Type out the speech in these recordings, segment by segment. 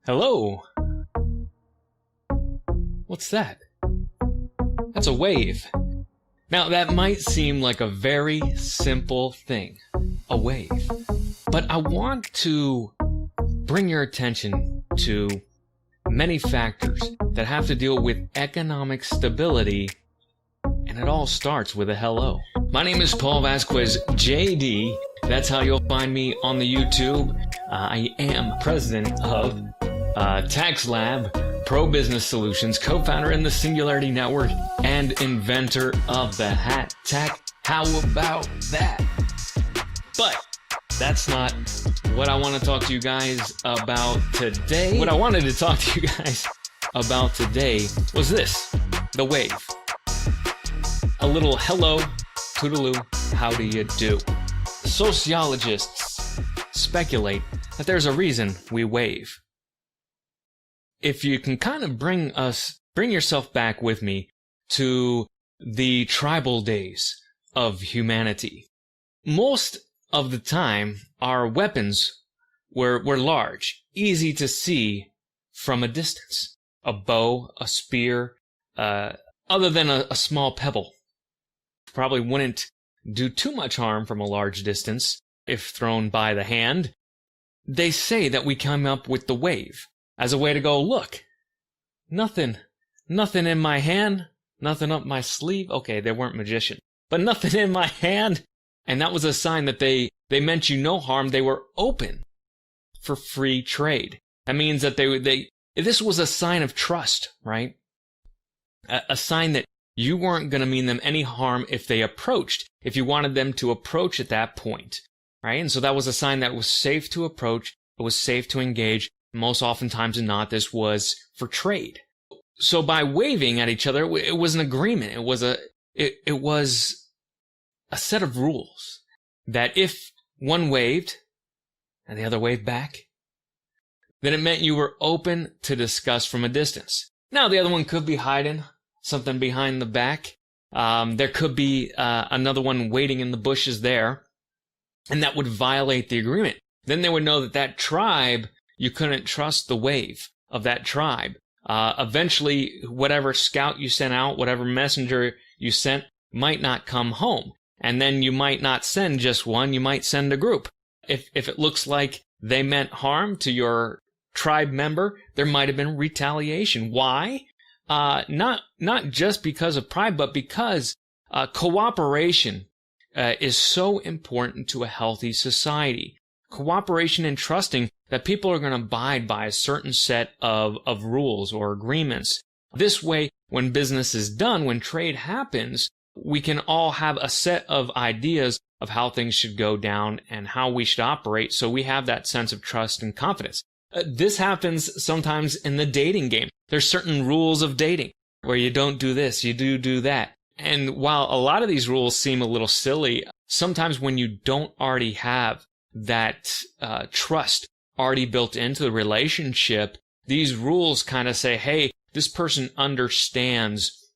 Hello? What's that? That's a wave. Now, that might seem like a very simple thing, a wave. But I want to bring your attention to many factors that have to deal with economic stability, and it all starts with a hello. My name is Paul Vazquez JD. That's how you'll find me on the YouTube. I am president of Tax Lab, Pro Business Solutions, co-founder in the Singularity Network, and inventor of the hat tack. How about that? But that's not what I want to talk to you guys about today. What I wanted to talk to you guys about today was this, the wave. A little hello, toodle-oo, how do you do? Sociologists speculate that there's a reason we wave. If you can kind of bring yourself back with me to the tribal days of humanity. Most of the time, our weapons were large, easy to see from a distance. A bow, a spear, other than a small pebble. Probably wouldn't do too much harm from a large distance if thrown by the hand. They say that we come up with the wave as a way to go, look, nothing in my hand, nothing up my sleeve. Okay, they weren't magicians, but nothing in my hand. And that was a sign that they meant you no harm. They were open for free trade. That means that this was a sign of trust, right? A sign that you weren't going to mean them any harm if they approached, if you wanted them to approach at that point, right? And so that was a sign that it was safe to approach, it was safe to engage. Most oftentimes than not, this was for trade. So by waving at each other, it was an agreement. It was a set of rules that if one waved and the other waved back, then it meant you were open to discuss from a distance. Now, the other one could be hiding something behind the back. There could be another one waiting in the bushes there, and that would violate the agreement. Then they would know that that tribe, you couldn't trust the wave of that tribe. Eventually, whatever scout you sent out, whatever messenger you sent, might not come home. And then you might not send just one, you might send a group. If it looks like they meant harm to your tribe member, there might have been retaliation. Why? Not just because of pride, but because cooperation is so important to a healthy society. Cooperation and trusting that people are going to abide by a certain set of rules or agreements. This way, when business is done, when trade happens, we can all have a set of ideas of how things should go down and how we should operate, so we have that sense of trust and confidence. This happens sometimes in the dating game. There's certain rules of dating where you don't do this, you do that. And while a lot of these rules seem a little silly, sometimes when you don't already have that trust already built into the relationship, these rules kind of say, hey, this person understands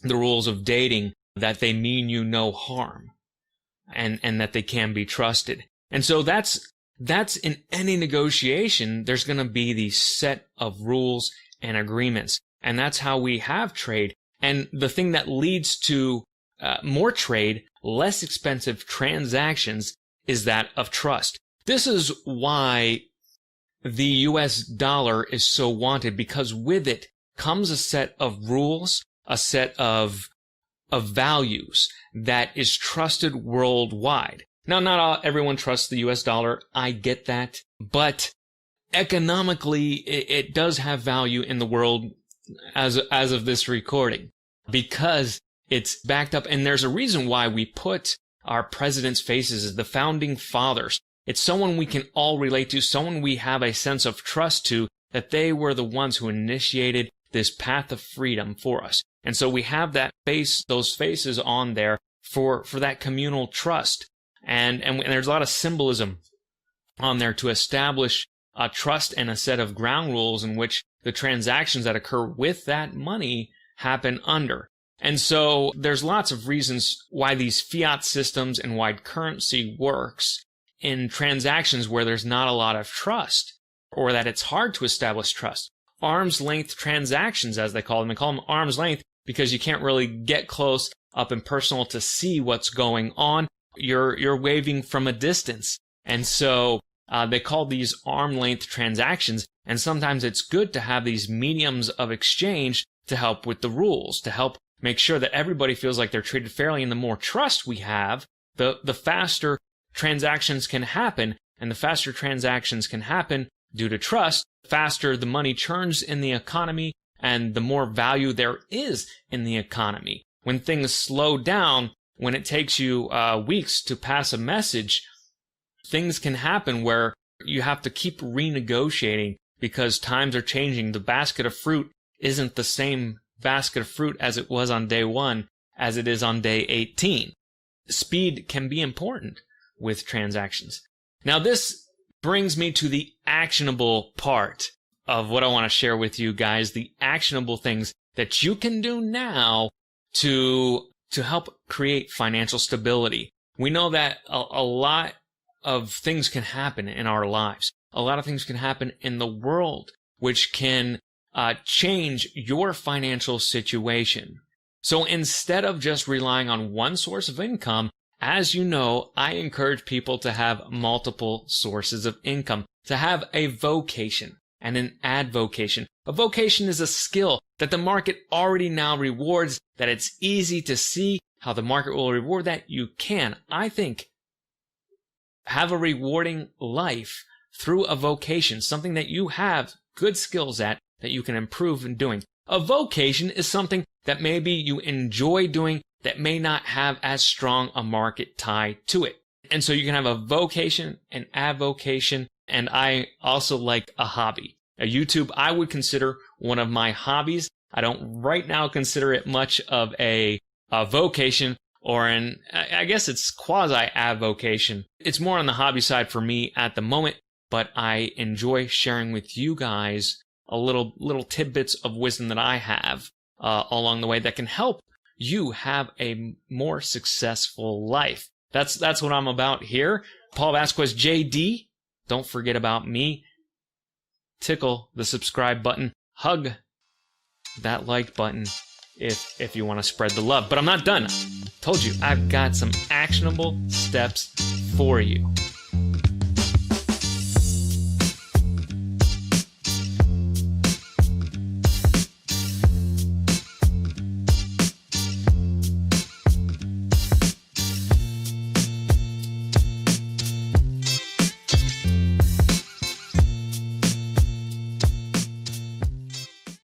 the rules of dating, that they mean you no harm, and that they can be trusted. And so that's in any negotiation, there's going to be these set of rules and agreements. And that's how we have trade. And the thing that leads to more trade, less expensive transactions, is that of trust. This is why the US dollar is so wanted, because with it comes a set of rules, a set of values that is trusted worldwide. Now, not everyone trusts the US dollar. I get that. But economically, it does have value in the world as of this recording, because it's backed up. And there's a reason why we put our presidents' faces as the founding fathers. It's someone we can all relate to, someone we have a sense of trust to, that they were the ones who initiated this path of freedom for us. And so we have that face, those faces on there for that communal trust. And there's a lot of symbolism on there to establish a trust and a set of ground rules in which the transactions that occur with that money happen under. And so there's lots of reasons why these fiat systems and why currency works in transactions where there's not a lot of trust. or that it's hard to establish trust. Arm's length transactions, as they call them. They call them arm's length because you can't really get close up and personal to see what's going on. You're waving from a distance. And so they call these arm length transactions. And sometimes it's good to have these mediums of exchange to help with the rules, to help make sure that everybody feels like they're treated fairly. And the more trust we have, the faster transactions can happen. And the faster transactions can happen due to trust, the faster the money churns in the economy and the more value there is in the economy. When things slow down, when it takes you weeks to pass a message, things can happen where you have to keep renegotiating because times are changing. The basket of fruit isn't the same basket of fruit as it was on day 1 as it is on day 18. Speed can be important with transactions. Now, this brings me to the actionable part of what I want to share with you guys, the actionable things that you can do now to help create financial stability. We know that a lot of things can happen in our lives. A lot of things can happen in the world which can change your financial situation. So instead of just relying on one source of income, as you know, I encourage people to have multiple sources of income, to have a vocation and an advocation. A vocation is a skill that the market already now rewards, that it's easy to see how the market will reward that. You can, I think, have a rewarding life through a vocation, something that you have good skills at that you can improve in doing. A vocation is something that maybe you enjoy doing that may not have as strong a market tie to it. And so you can have a vocation, an avocation, and I also like a hobby. A YouTube I would consider one of my hobbies. I don't right now consider it much of a vocation or I guess it's quasi-avocation. It's more on the hobby side for me at the moment, but I enjoy sharing with you guys a little tidbits of wisdom that I have along the way that can help you have a more successful life. That's what I'm about here. Paul Vazquez JD. Don't forget about me. Tickle the subscribe button. Hug that like button if you want to spread the love. But I'm not done. Told you, I've got some actionable steps for you.